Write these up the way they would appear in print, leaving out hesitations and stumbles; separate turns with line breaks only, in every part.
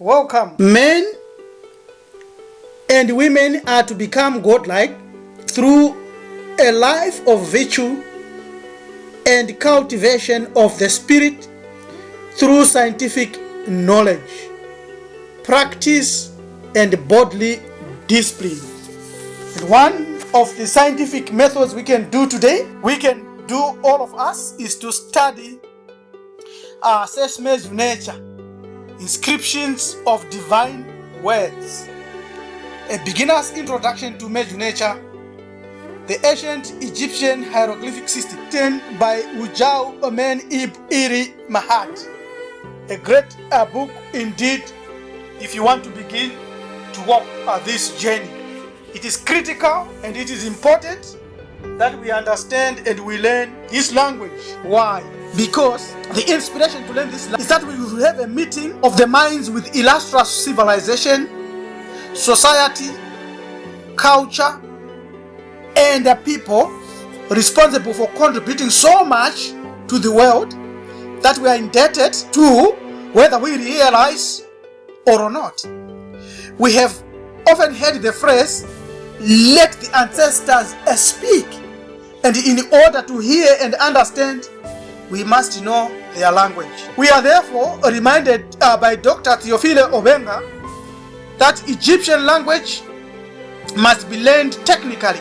Welcome. Men and women are to become godlike through a life of virtue and cultivation of the spirit through scientific knowledge, practice, and bodily discipline. And one of the scientific methods we can do today, all of us, is to study Sesame Nature, inscriptions of divine words. A beginner's introduction to Meju Nature, the ancient Egyptian hieroglyphic system, written by Ujau Omen Ibn Iri Mahat. A great book indeed if you want to begin to walk this journey. It is critical and it is important that we understand and we learn this language. Why? Because the inspiration to learn this language is that we will have a meeting of the minds with illustrious civilization, society, culture, and the people responsible for contributing so much to the world that we are indebted to, whether we realize or not. We have often heard the phrase, "Let the ancestors speak," and in order to hear and understand, we must know their language. We are therefore reminded by Dr. Theophile Obenga that Egyptian language must be learned technically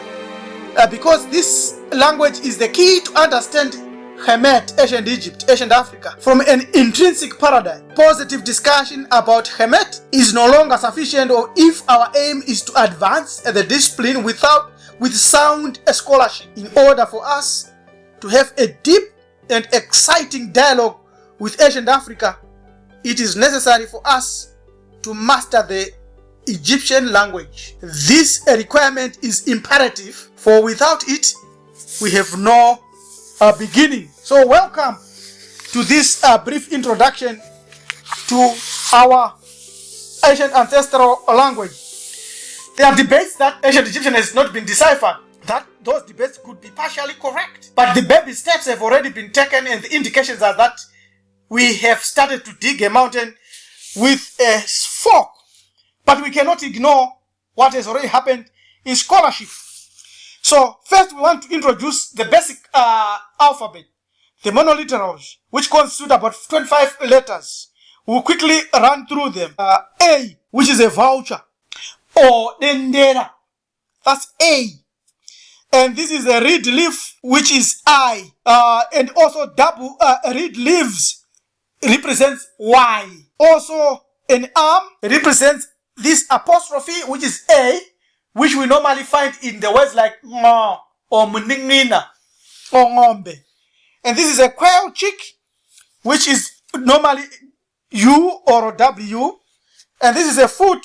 because this language is the key to understand Kemet, ancient Egypt, ancient Africa, from an intrinsic paradigm. Positive discussion about Kemet is no longer sufficient, or if our aim is to advance the discipline with sound scholarship. In order for us to have a deep and exciting dialogue with ancient Africa, it is necessary for us to master the Egyptian language. This requirement is imperative, for without it, we have no beginning. So welcome to this brief introduction to our ancient ancestral language. There are debates that ancient Egyptian has not been deciphered. That those debates could be partially correct, but the baby steps have already been taken, and the indications are that we have started to dig a mountain with a fork. But we cannot ignore what has already happened in scholarship. So first we want to introduce the basic alphabet, the monoliterals, which constitute about 25 letters. We'll quickly run through them. A, which is a voucher, or dendera, that's A. And this is a reed leaf, which is I. And also double reed leaves represents Y. Also an arm represents this apostrophe, which is A, which we normally find in the words like ngo or mningina or ngombe. And this is a quail cheek, which is normally U or W. And this is a foot,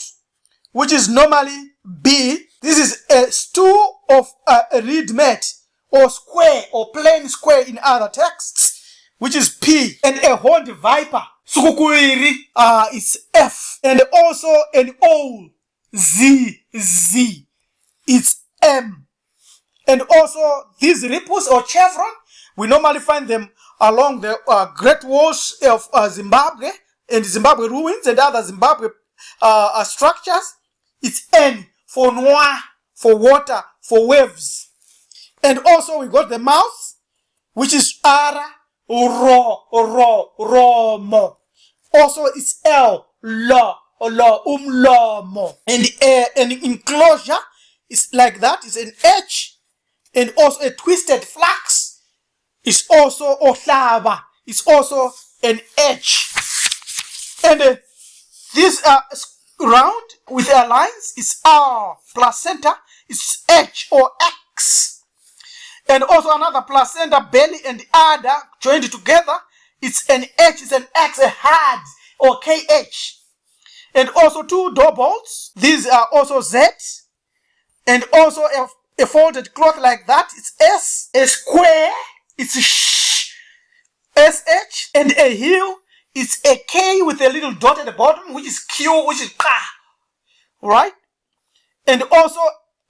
which is normally B. This is a stool of a reed mat, or square or plain square in other texts, which is P. And a horned viper, sukukuiri, it's F. And also an owl, Z, it's M. And also these ripples or chevron, we normally find them along the great walls of Zimbabwe and Zimbabwe ruins and other Zimbabwe structures. It's N for noir, for water, for waves. And also we got the mouth, which is R, Romo. Also it's L, Lo, Umlomo. And an enclosure is like that, it's an H. And also a twisted flax is also Ohlaba, it's also an H. And this round with our lines is R, placenta is H or X. And also another placenta, belly and udder joined together, it's an H, it's an X, a hard or KH. And also two door bolts, these are also Z. And also a folded cloth like that, it's S. A square, it's SH. And a heel, it's a K with a little dot at the bottom, which is Q, which is K. Right? And also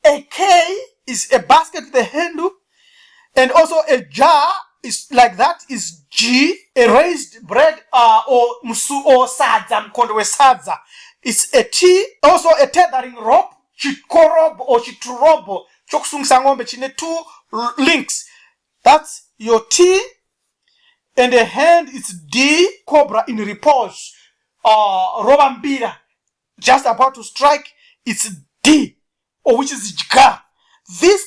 a K is a basket with a handle. And also a jar is like that is G. A raised bread or musu or sadza, mkondo we sadza. It's a T. Also a tethering rope. Chikorobo or chiturobo. Chokusungisa ng'ombe chine 2 links. That's your T. And the hand is D. Cobra in repose. Robambira. Just about to strike. It's D. Or which is Jga. This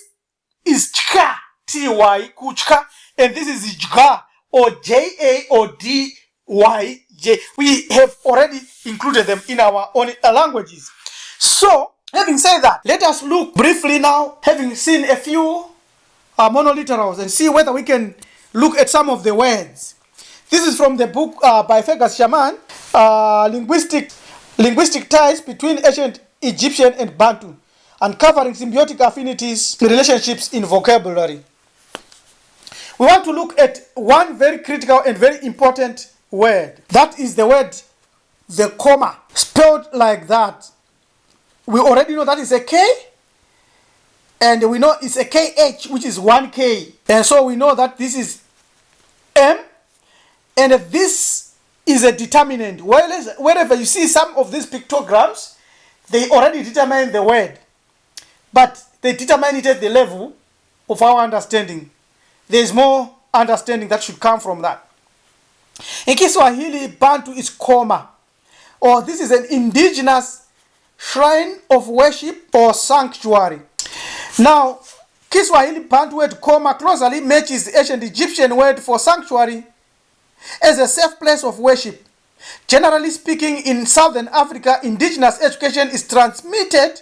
is Jga. T-Y. Kuchka. And this is Jga. Or J-A or D-Y-J. We have already included them in our own languages. So, having said that, let us look briefly now, having seen a few monoliterals, and see whether we can look at some of the words. This is from the book by Fergus Shaman, Linguistic Ties Between Ancient Egyptian and Bantu, Uncovering Symbiotic Affinities, Relationships in Vocabulary. We want to look at one very critical and very important word. That is the word, the comma, spelled like that. We already know that is a K, and we know it's a KH, which is 1K. And so we know that this is M, and this is a determinant. Wherever you see some of these pictograms, they already determine the word, but they determine it at the level of our understanding. There is more understanding that should come from that. In Kiswahili, Bantu is comma, or this is an indigenous shrine of worship or sanctuary. Now, Kiswahili Bantu word comma closely matches the ancient Egyptian word for sanctuary as a safe place of worship. Generally speaking, in Southern Africa, indigenous education is transmitted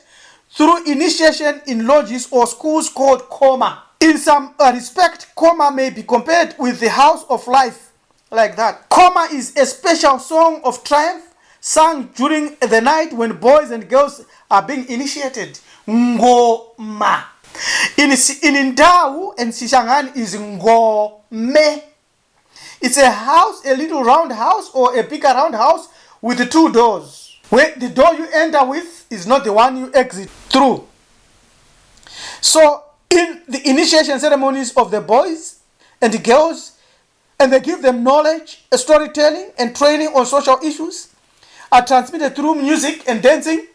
through initiation in lodges or schools called comma. In some respect, comma may be compared with the house of life, like that. Comma is a special song of triumph sung during the night when boys and girls are being initiated. Ngoma. In Ndau and Sishangani is ngome. It's a house, a little round house or a bigger round house with 2 doors. Where the door you enter with is not the one you exit through. So in the initiation ceremonies of the boys and the girls, and they give them knowledge, storytelling, and training on social issues, are transmitted through music and dancing,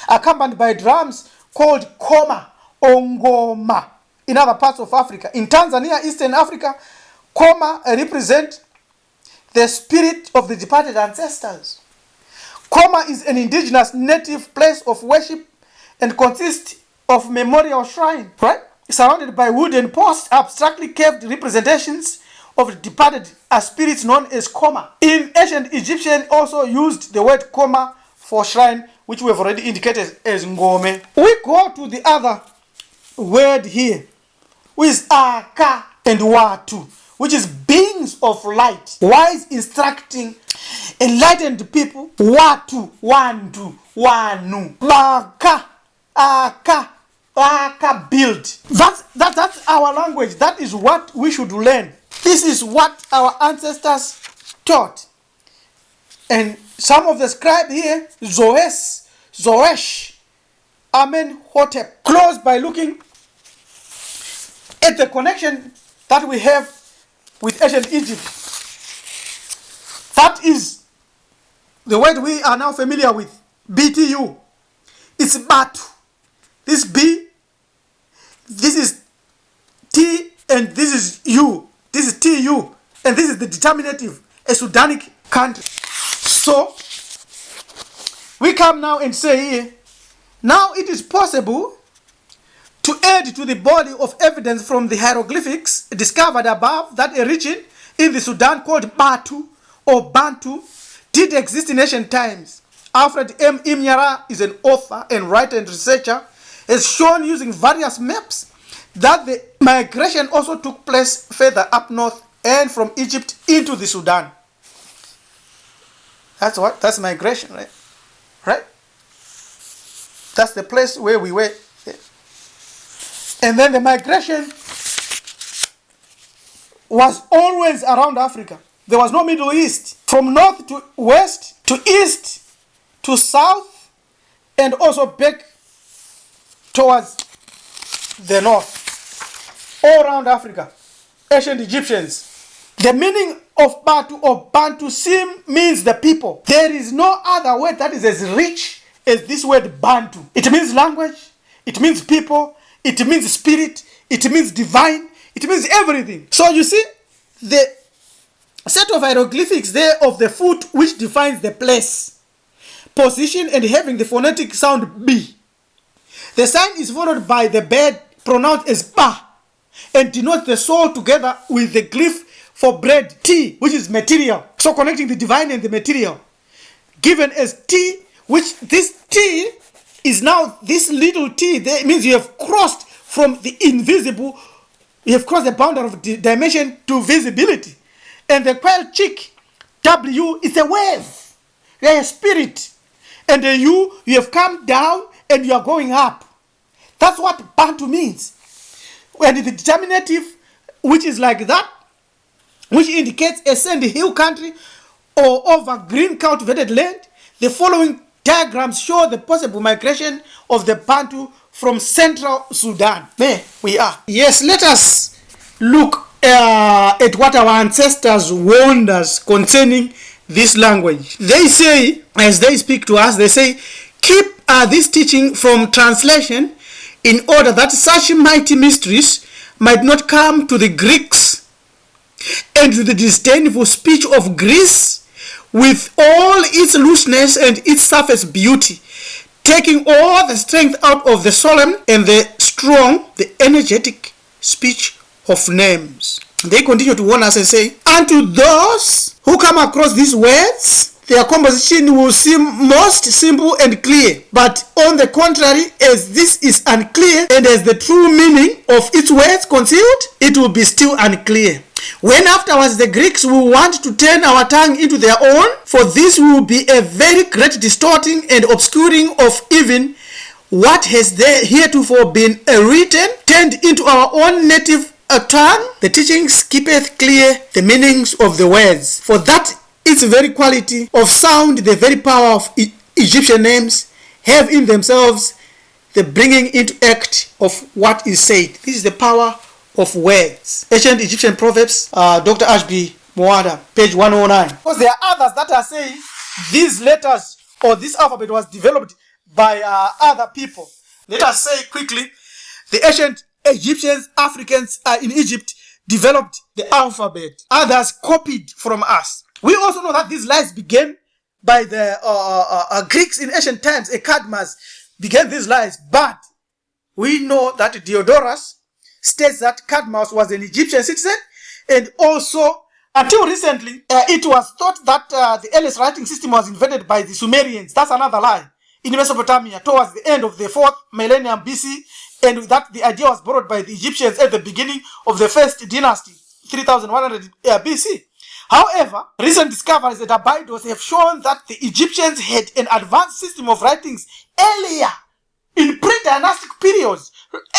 accompanied by drums called koma or ngoma in other parts of Africa. In Tanzania, Eastern Africa, koma represent the spirit of the departed ancestors. Koma is an indigenous native place of worship and consists of memorial shrine, right? Surrounded by wooden posts, abstractly carved representations of the departed spirits known as koma. In ancient Egyptian also used the word koma for shrine, which we have already indicated as ngome. We go to the other word here, which is aka and watu, which is beings of light, wise, instructing, enlightened people. Watu, wandu, wanu, baka, aka, aka, build. That's our language. That is what we should learn. This is what our ancestors taught. And some of the scribes here, Zoesh, Amenhotep, close by looking at the connection that we have with ancient Egypt. That is the word we are now familiar with, BTU. It's Batu. This B, this is T, and this is U. This is TU, and this is the determinative, a Sudanic country. So, we come now and say here, now it is possible to add to the body of evidence from the hieroglyphics discovered above that a region in the Sudan called Batu or Bantu did exist in ancient times. Alfred M. Imyara is an author and writer and researcher, has shown using various maps that the migration also took place further up north and from Egypt into the Sudan. That's what? That's migration, right? Right? That's the place where we were. And then the migration was always around Africa. There was no Middle East. From north to west, to east, to south, and also back towards the north. All around Africa. ancient Egyptians. The meaning of Bantu means the people. There is no other word that is as rich as this word Bantu. It means language, it means people, it means spirit, it means divine, it means everything. So you see, the set of hieroglyphics there of the foot which defines the place, position, and having the phonetic sound B. The sign is followed by the bird pronounced as Ba and denotes the soul together with the glyph for bread T, which is material. So connecting the divine and the material. Given as T, which this T is now this little T. That means you have crossed from the invisible, you have crossed the boundary of dimension to visibility. And the quail chick, W, is a wave. You are a spirit. And the U, you have come down and you are going up. That's what Bantu means. And the determinative, which is like that, which indicates a sandy hill country or over green cultivated land. The following diagrams show the possible migration of the Bantu from central Sudan. There we are. Yes, let us look at what our ancestors warned us concerning this language. They say, as they speak to us, they say, keep this teaching from translation in order that such mighty mysteries might not come to the Greeks and to the disdainful speech of Greece with all its looseness and its surface beauty, taking all the strength out of the solemn and the strong, the energetic speech of names. They continue to warn us and say, unto those who come across these words, their composition will seem most simple and clear, but on the contrary, as this is unclear and as the true meaning of its words concealed, it will be still unclear. When afterwards the Greeks will want to turn our tongue into their own, for this will be a very great distorting and obscuring of even what has there heretofore been written, turned into our own native tongue. The teaching keepeth clear the meanings of the words, for that its very quality of sound, the very power of Egyptian names, have in themselves the bringing into act of what is said. This is the power of words. Ancient Egyptian Proverbs, Dr. Ashby Moada, page 109. Because there are others that are saying these letters or this alphabet was developed by other people. Let us say quickly, the ancient Egyptians, Africans in Egypt developed the alphabet. Others copied from us. We also know that these lies began by the Greeks in ancient times. Acadmas began these lies, but we know that Diodorus states that Cadmus was an Egyptian citizen, and also until recently it was thought that the earliest writing system was invented by the Sumerians. That's another lie. In Mesopotamia towards the end of the 4th millennium BC, and that the idea was borrowed by the Egyptians at the beginning of the first dynasty, 3100 BC. However, recent discoveries at Abydos have shown that the Egyptians had an advanced system of writings earlier in pre-dynastic periods,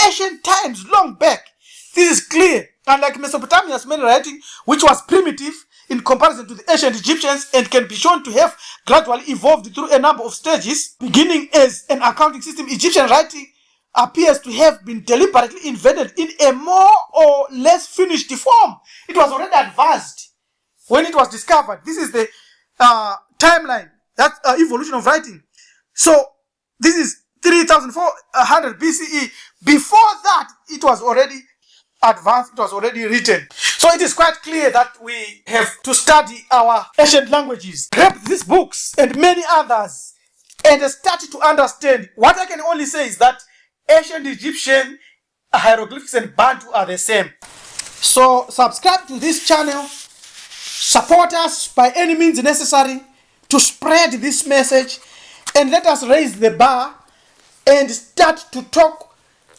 ancient times, long back. This is clear. Unlike Mesopotamia's main writing, which was primitive in comparison to the ancient Egyptians and can be shown to have gradually evolved through a number of stages, beginning as an accounting system, Egyptian writing appears to have been deliberately invented in a more or less finished form. It was already advanced when it was discovered. This is the timeline, that evolution of writing. So this is 3400 BCE. Before that, it was already advanced, it was already written. So it is quite clear that we have to study our ancient languages, grab these books and many others, and start to understand. What I can only say is that ancient Egyptian hieroglyphics and Bantu are the same. So subscribe to this channel, support us by any means necessary to spread this message, and let us raise the bar and start to talk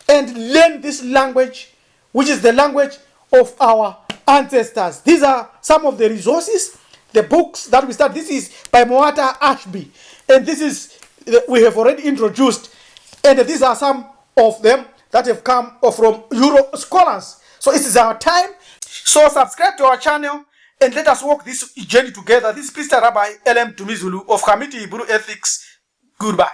and learn this language, which is the language of our ancestors. These are some of the resources, the books that we start. This is by Moata Ashby, and this is, we have already introduced, and these are some of them that have come from Euro scholars. So it is our time. So subscribe to our channel and let us walk this journey together. This is Priest Rabbi L.M. Tumizulu of Kamiti Hebrew Ethics. Goodbye.